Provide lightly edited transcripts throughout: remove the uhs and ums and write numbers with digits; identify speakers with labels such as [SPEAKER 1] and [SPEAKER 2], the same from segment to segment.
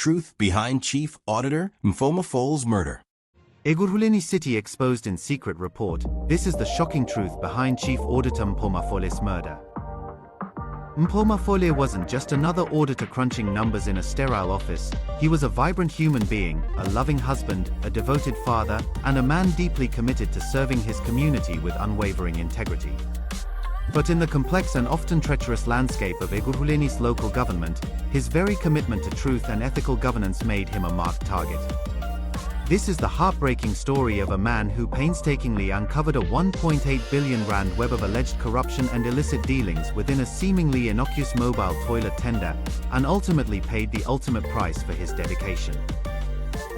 [SPEAKER 1] truth behind Chief Auditor Mpho Mafole's murder.
[SPEAKER 2] Ekurhuleni City exposed in secret report. This is the shocking truth behind Chief Auditor Mpho Mafole's murder. Mpho Mafole wasn't just another auditor crunching numbers in a sterile office. He was a vibrant human being, a loving husband, a devoted father, and a man deeply committed to serving his community with unwavering integrity. But in the complex and often treacherous landscape of Ekurhuleni's local government, his very commitment to truth and ethical governance made him a marked target. This is the heartbreaking story of a man who painstakingly uncovered a 1.8 billion rand web of alleged corruption and illicit dealings within a seemingly innocuous mobile toilet tender, and ultimately paid the ultimate price for his dedication.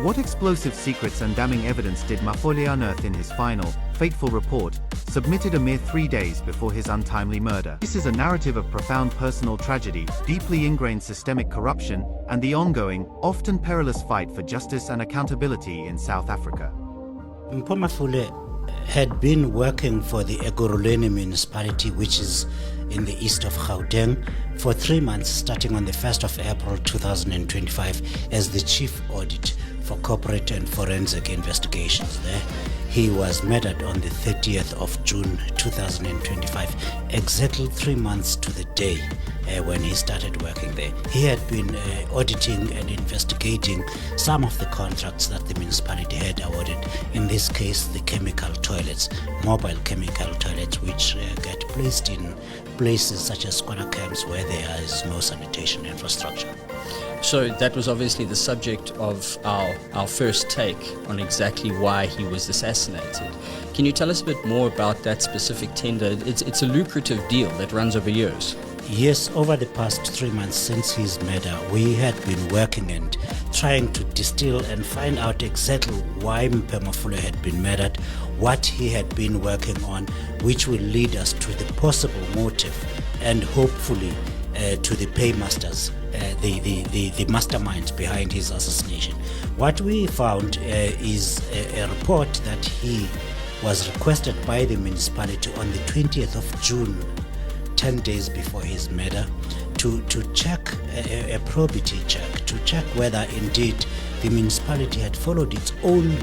[SPEAKER 2] What explosive secrets and damning evidence did Mafole unearth in his final, fateful report, submitted a mere 3 days before his untimely murder? This is a narrative of profound personal tragedy, deeply ingrained systemic corruption, and the ongoing, often perilous fight for justice and accountability in South Africa.
[SPEAKER 3] Mpho Mafole had been working for the Ekurhuleni municipality, which is in the east of Gauteng, for 3 months starting on the 1st of April 2025 as the Chief Audit for Corporate and Forensic Investigations there. He was murdered on the 30th of June 2025, exactly 3 months to the day when he started working there. He had been auditing and investigating some of the contracts that the municipality had awarded, in this case the chemical toilets, mobile chemical toilets, which get placed in places such as squatter camps where there is no sanitation infrastructure.
[SPEAKER 4] So that was obviously the subject of our first take on exactly why he was assassinated. Can you tell us a bit more about that specific tender? It's a lucrative deal that runs over years.
[SPEAKER 3] Yes, over the past 3 months since his murder, we had been working and trying to distill and find out exactly why Mpho Mafole had been murdered, what he had been working on, which will lead us to the possible motive and hopefully to the paymasters, the masterminds behind his assassination. What we found is a report that he was requested by the municipality on the 20th of June, 10 days before his murder, to check a probity check, to check whether indeed the municipality had followed its own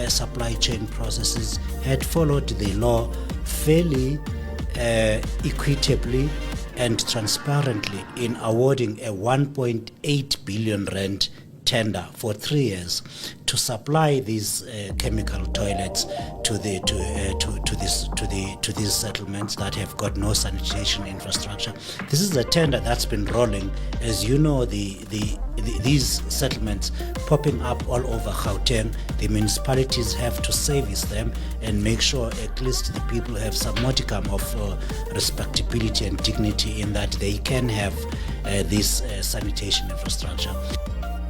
[SPEAKER 3] supply chain processes, had followed the law fairly, equitably and transparently in awarding a 1.8 billion rand tender for 3 years to supply these chemical toilets to these settlements that have got no sanitation infrastructure. This is a tender that's been rolling, as you know, these settlements popping up all over Gauteng. The municipalities have to service them and make sure at least the people have some modicum of respectability and dignity in that they can have this sanitation infrastructure.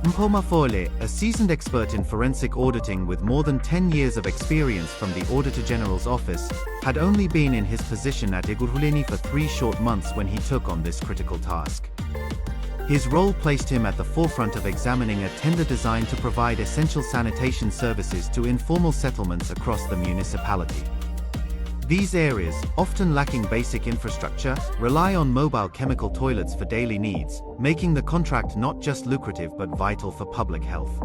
[SPEAKER 2] Mpho Mafole, a seasoned expert in forensic auditing with more than 10 years of experience from the Auditor General's office, had only been in his position at Ekurhuleni for 3 short months when he took on this critical task. His role placed him at the forefront of examining a tender designed to provide essential sanitation services to informal settlements across the municipality. These areas, often lacking basic infrastructure, rely on mobile chemical toilets for daily needs, making the contract not just lucrative but vital for public health.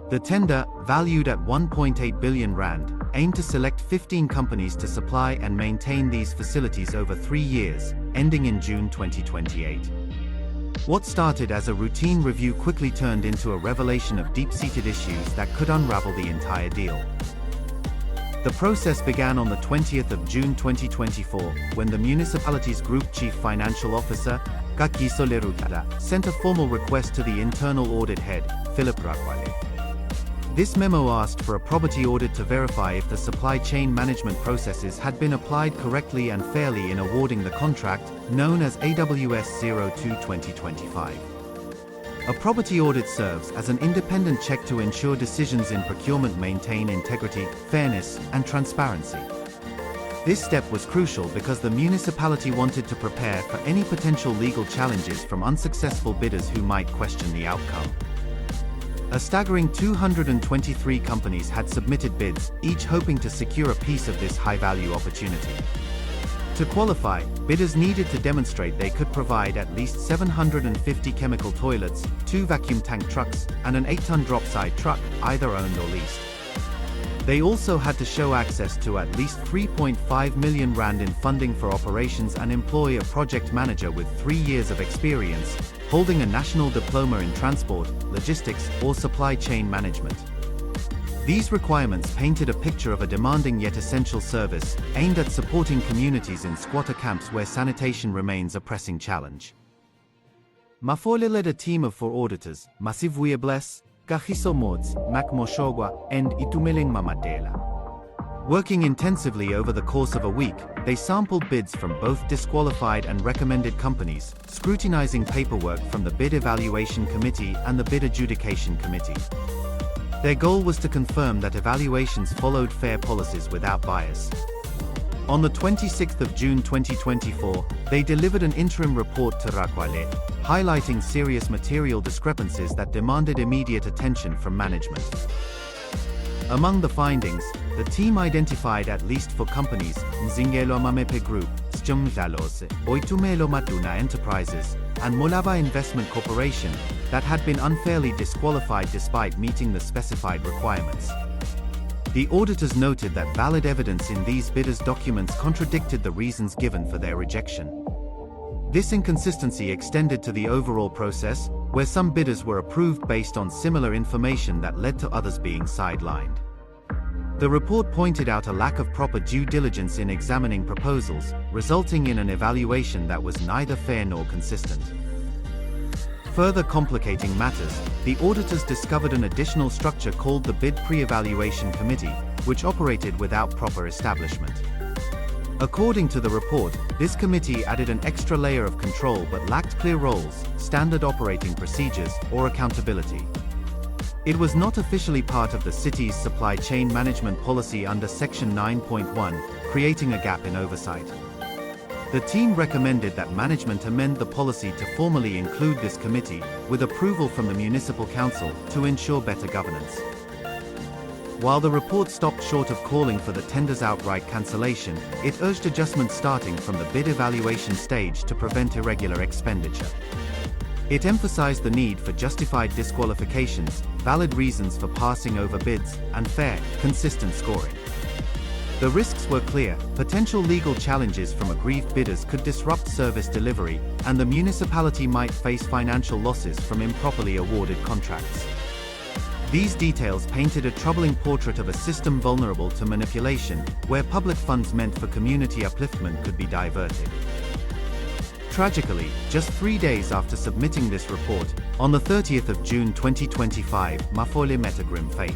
[SPEAKER 2] The tender, valued at 1.8 billion rand, aimed to select 15 companies to supply and maintain these facilities over 3 years, ending in June 2028. What started as a routine review quickly turned into a revelation of deep-seated issues that could unravel the entire deal. The process began on the 20th of June 2024, when the municipality's Group Chief Financial Officer, Kagiso Lerutla, sent a formal request to the Internal Audit Head, Philip Rakwale. This memo asked for a probity audit to verify if the supply chain management processes had been applied correctly and fairly in awarding the contract, known as AWS 02-2025. A probity audit serves as an independent check to ensure decisions in procurement maintain integrity, fairness, and transparency. This step was crucial because the municipality wanted to prepare for any potential legal challenges from unsuccessful bidders who might question the outcome. A staggering 223 companies had submitted bids, each hoping to secure a piece of this high-value opportunity. To qualify, bidders needed to demonstrate they could provide at least 750 chemical toilets, 2 vacuum tank trucks, and an 8-ton drop-side truck, either owned or leased. They also had to show access to at least 3.5 million rand in funding for operations and employ a project manager with 3 years of experience, holding a national diploma in transport, logistics, or supply chain management. These requirements painted a picture of a demanding yet essential service, aimed at supporting communities in squatter camps where sanitation remains a pressing challenge. Mafole led a team of 4 auditors, Masivuye Bless, Kagiso Mods, Mac Moshogwa, and Itumeleng Mamatela. Working intensively over the course of a week, they sampled bids from both disqualified and recommended companies, scrutinizing paperwork from the Bid Evaluation Committee and the Bid Adjudication Committee. Their goal was to confirm that evaluations followed fair policies without bias. On the 26th of June 2024, they delivered an interim report to Rakwale, highlighting serious material discrepancies that demanded immediate attention from management. Among the findings, the team identified at least 4 companies, Mzingelo Mamepe Group, Sjumdlalose, Oitumelo Matuna Enterprises, and Molava Investment Corporation, that had been unfairly disqualified despite meeting the specified requirements. The auditors noted that valid evidence in these bidders' documents contradicted the reasons given for their rejection. This inconsistency extended to the overall process, where some bidders were approved based on similar information that led to others being sidelined. The report pointed out a lack of proper due diligence in examining proposals, resulting in an evaluation that was neither fair nor consistent. Further complicating matters, the auditors discovered an additional structure called the Bid Pre-Evaluation Committee, which operated without proper establishment. According to the report, this committee added an extra layer of control but lacked clear roles, standard operating procedures, or accountability. It was not officially part of the city's supply chain management policy under Section 9.1, creating a gap in oversight. The team recommended that management amend the policy to formally include this committee, with approval from the municipal council, to ensure better governance. While the report stopped short of calling for the tender's outright cancellation, it urged adjustment starting from the bid evaluation stage to prevent irregular expenditure. It emphasized the need for justified disqualifications, valid reasons for passing over bids, and fair, consistent scoring. The risks were clear: potential legal challenges from aggrieved bidders could disrupt service delivery, and the municipality might face financial losses from improperly awarded contracts. These details painted a troubling portrait of a system vulnerable to manipulation, where public funds meant for community upliftment could be diverted. Tragically, just 3 days after submitting this report, on the 30th of June 2025, Mafole met a grim fate.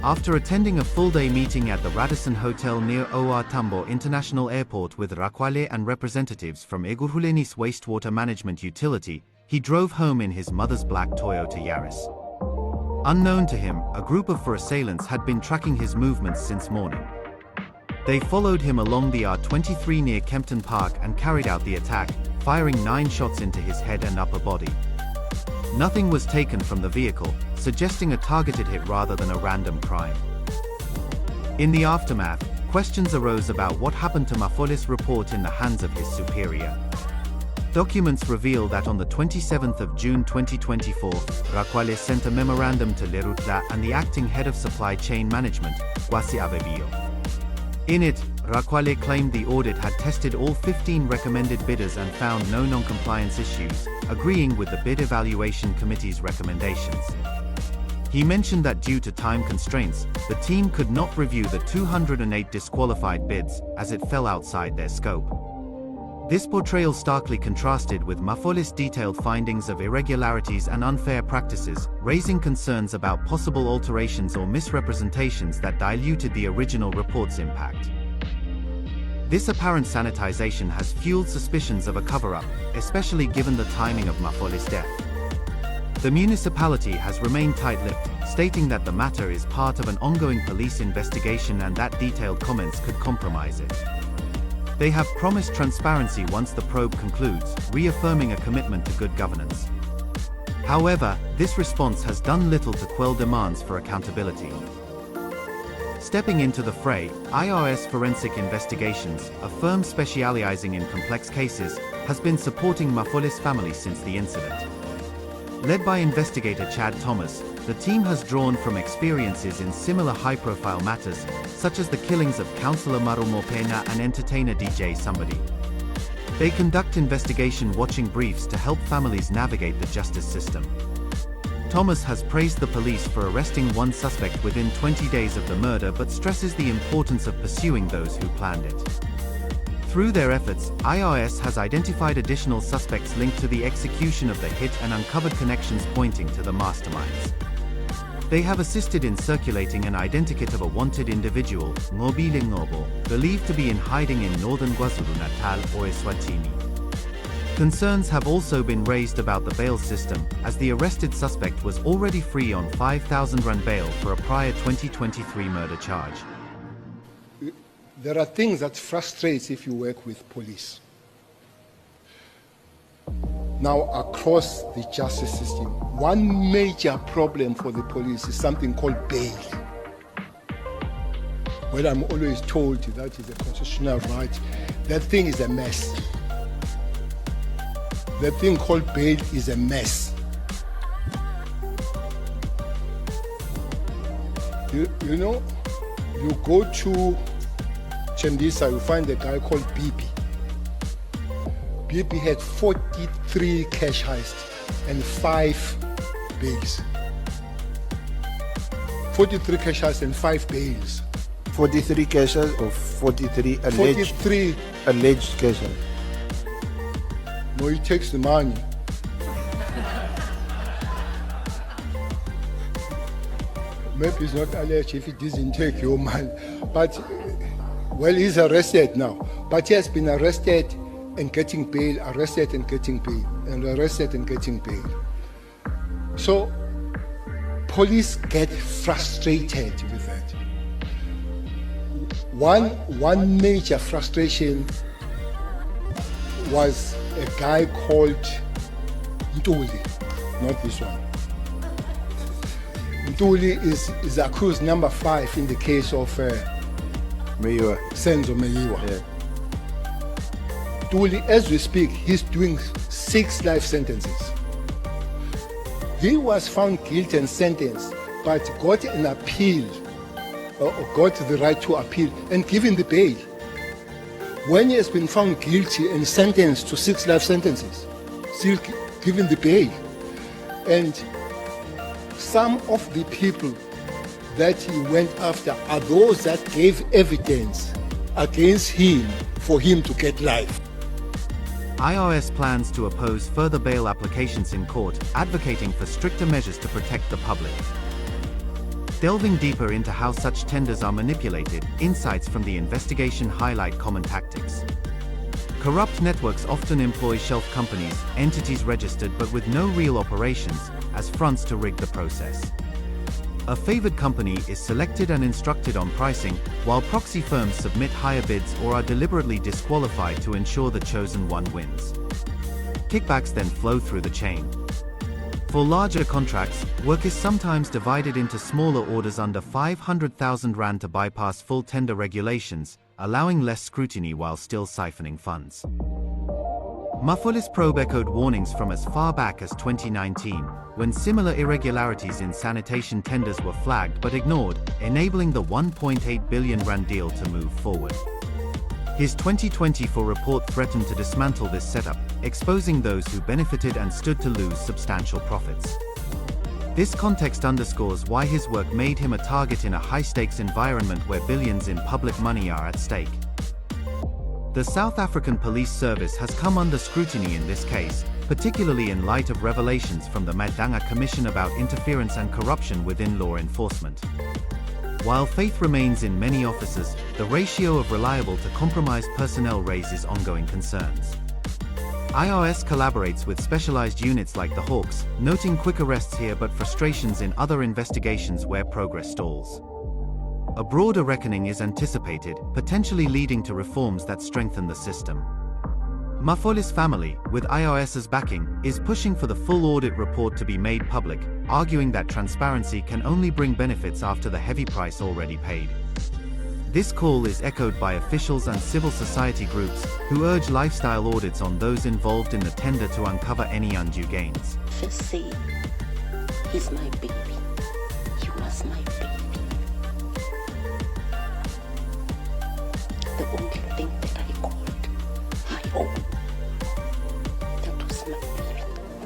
[SPEAKER 2] After attending a full-day meeting at the Radisson Hotel near OR Tambo International Airport with Rakwale and representatives from Ekurhuleni's wastewater management utility, he drove home in his mother's black Toyota Yaris. Unknown to him, a group of 4 assailants had been tracking his movements since morning. They followed him along the R23 near Kempton Park and carried out the attack, firing 9 shots into his head and upper body. Nothing was taken from the vehicle, suggesting a targeted hit rather than a random crime. In the aftermath, questions arose about what happened to Mafole's report in the hands of his superior. Documents reveal that on the 27th of June 2024, Rakwale sent a memorandum to Lerutla and the acting head of supply chain management, Kwasi Abebio. In it, Rakwale claimed the audit had tested all 15 recommended bidders and found no non-compliance issues, agreeing with the Bid Evaluation Committee's recommendations. He mentioned that due to time constraints, the team could not review the 208 disqualified bids, as it fell outside their scope. This portrayal starkly contrasted with Mafole's detailed findings of irregularities and unfair practices, raising concerns about possible alterations or misrepresentations that diluted the original report's impact. This apparent sanitization has fueled suspicions of a cover-up, especially given the timing of Mafole's death. The municipality has remained tight-lipped, stating that the matter is part of an ongoing police investigation and that detailed comments could compromise it. They have promised transparency once the probe concludes, reaffirming a commitment to good governance. However, this response has done little to quell demands for accountability. Stepping into the fray, IRS Forensic Investigations, a firm specializing in complex cases, has been supporting Mafole's family since the incident. Led by investigator Chad Thomas, the team has drawn from experiences in similar high-profile matters, such as the killings of Councillor Maru Mopena and entertainer DJ Somebody. They conduct investigation watching briefs to help families navigate the justice system. Thomas has praised the police for arresting one suspect within 20 days of the murder but stresses the importance of pursuing those who planned it. Through their efforts, IRS has identified additional suspects linked to the execution of the hit and uncovered connections pointing to the masterminds. They have assisted in circulating an identikit of a wanted individual, Ngobile Ngobo, believed to be in hiding in northern KwaZulu-Natal or Eswatini. Concerns have also been raised about the bail system, as the arrested suspect was already free on 5,000 rand bail for a prior 2023 murder charge.
[SPEAKER 5] There are things that frustrate if you work with police. Now, across the justice system, one major problem for the police is something called bail. Well, I'm always told that is a constitutional right. That thing is a mess. That thing called bail is a mess. You know, you go to Chembisa, you find a guy called Bibi. Bibi had 43 cash heists and 5 bails. 43 cash heists and 5 bails.
[SPEAKER 6] 43 cases or 43 alleged?
[SPEAKER 5] 43
[SPEAKER 6] alleged cases.
[SPEAKER 5] No, he takes the money. Maybe it's not alleged if he doesn't take your money. But, well, he's arrested now. But he has been arrested and getting bail, arrested and getting bail, and arrested and getting bail. So, police get frustrated with that. One major frustration was a guy called Ntuli, not this one. Ntuli is accused number 5 in the case of
[SPEAKER 6] Mayor.
[SPEAKER 5] Senzo Meyiwa.
[SPEAKER 6] Yeah.
[SPEAKER 5] Ntuli, as we speak, he's doing 6 life sentences. He was found guilty and sentenced, but got an appeal, or got the right to appeal and given the bail. When he has been found guilty and sentenced to 6 life sentences, still given the bail. And some of the people that he went after are those that gave evidence against him for him to get life.
[SPEAKER 2] IRS plans to oppose further bail applications in court, advocating for stricter measures to protect the public. Delving deeper into how such tenders are manipulated, insights from the investigation highlight common tactics. Corrupt networks often employ shelf companies, entities registered but with no real operations, as fronts to rig the process. A favored company is selected and instructed on pricing, while proxy firms submit higher bids or are deliberately disqualified to ensure the chosen one wins. Kickbacks then flow through the chain. For larger contracts, work is sometimes divided into smaller orders under 500,000 rand to bypass full tender regulations, allowing less scrutiny while still siphoning funds. Mafole's probe echoed warnings from as far back as 2019, when similar irregularities in sanitation tenders were flagged but ignored, enabling the 1.8 billion rand deal to move forward. His 2024 report threatened to dismantle this setup, exposing those who benefited and stood to lose substantial profits. This context underscores why his work made him a target in a high-stakes environment where billions in public money are at stake. The South African Police Service has come under scrutiny in this case, particularly in light of revelations from the Madanga Commission about interference and corruption within law enforcement. While faith remains in many officers, the ratio of reliable to compromised personnel raises ongoing concerns. IRS collaborates with specialized units like the Hawks, noting quick arrests here but frustrations in other investigations where progress stalls. A broader reckoning is anticipated, potentially leading to reforms that strengthen the system. Mafole's family, with IRS's backing, is pushing for the full audit report to be made public, arguing that transparency can only bring benefits after the heavy price already paid. This call is echoed by officials and civil society groups, who urge lifestyle audits on those involved in the tender to uncover any undue gains.
[SPEAKER 7] Just say, he's my baby. He was my baby. The only thing that I called my own, that was my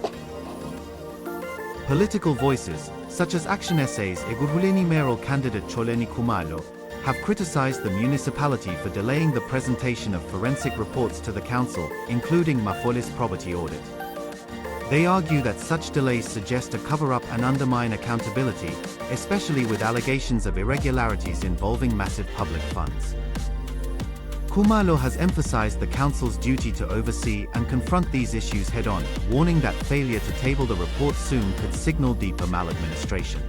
[SPEAKER 7] baby.
[SPEAKER 2] Political voices, such as Action SA's Ekurhuleni mayoral candidate Choleni Khumalo, have criticized the municipality for delaying the presentation of forensic reports to the council, including Mafole's property audit. They argue that such delays suggest a cover-up and undermine accountability, especially with allegations of irregularities involving massive public funds. Khumalo has emphasized the council's duty to oversee and confront these issues head-on, warning that failure to table the report soon could signal deeper maladministration.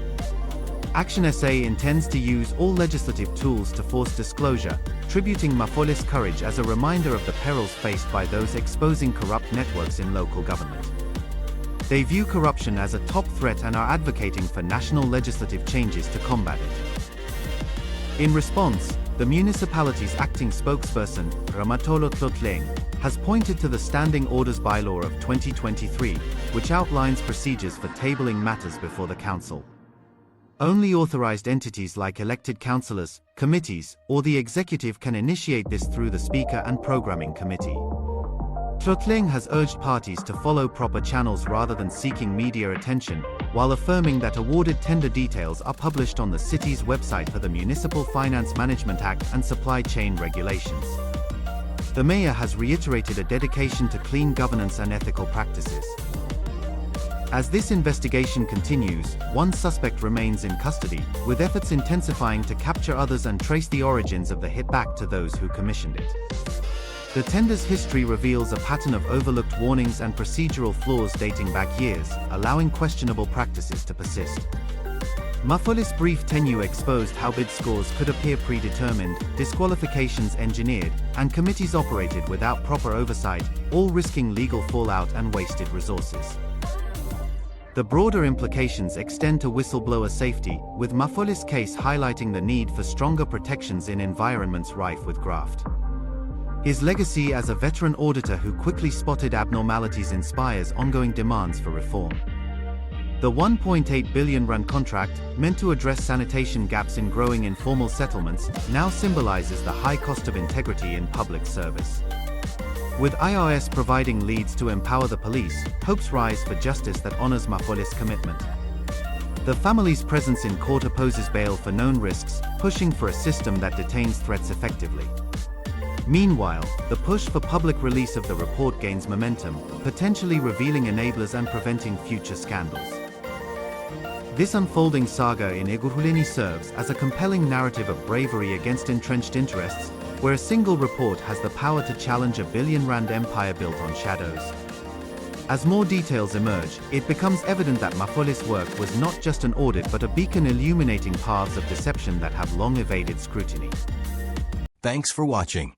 [SPEAKER 2] Action SA intends to use all legislative tools to force disclosure, tributing Mafole's courage as a reminder of the perils faced by those exposing corrupt networks in local government. They view corruption as a top threat and are advocating for national legislative changes to combat it. In response, the municipality's acting spokesperson, Ramatolo Tlotleng, has pointed to the Standing Orders Bylaw of 2023, which outlines procedures for tabling matters before the council. Only authorized entities like elected councillors, committees, or the executive can initiate this through the Speaker and Programming Committee. Tlotleng has urged parties to follow proper channels rather than seeking media attention, while affirming that awarded tender details are published on the city's website per the Municipal Finance Management Act and supply chain regulations. The mayor has reiterated a dedication to clean governance and ethical practices. As this investigation continues, one suspect remains in custody, with efforts intensifying to capture others and trace the origins of the hit back to those who commissioned it. The tender's history reveals a pattern of overlooked warnings and procedural flaws dating back years, allowing questionable practices to persist. Mafole's brief tenure exposed how bid scores could appear predetermined, disqualifications engineered, and committees operated without proper oversight, all risking legal fallout and wasted resources. The broader implications extend to whistleblower safety, with Mafole's case highlighting the need for stronger protections in environments rife with graft. His legacy as a veteran auditor who quickly spotted abnormalities inspires ongoing demands for reform. The 1.8 billion rand contract, meant to address sanitation gaps in growing informal settlements, now symbolizes the high cost of integrity in public service. With IRS providing leads to empower the police, hopes rise for justice that honors Mafole's commitment. The family's presence in court opposes bail for known risks, pushing for a system that detains threats effectively. Meanwhile, the push for public release of the report gains momentum, potentially revealing enablers and preventing future scandals. This unfolding saga in Ekurhuleni serves as a compelling narrative of bravery against entrenched interests, where a single report has the power to challenge a billion-rand empire built on shadows. As more details emerge, it becomes evident that Mafole's work was not just an audit but a beacon illuminating paths of deception that have long evaded scrutiny.
[SPEAKER 1] Thanks for watching.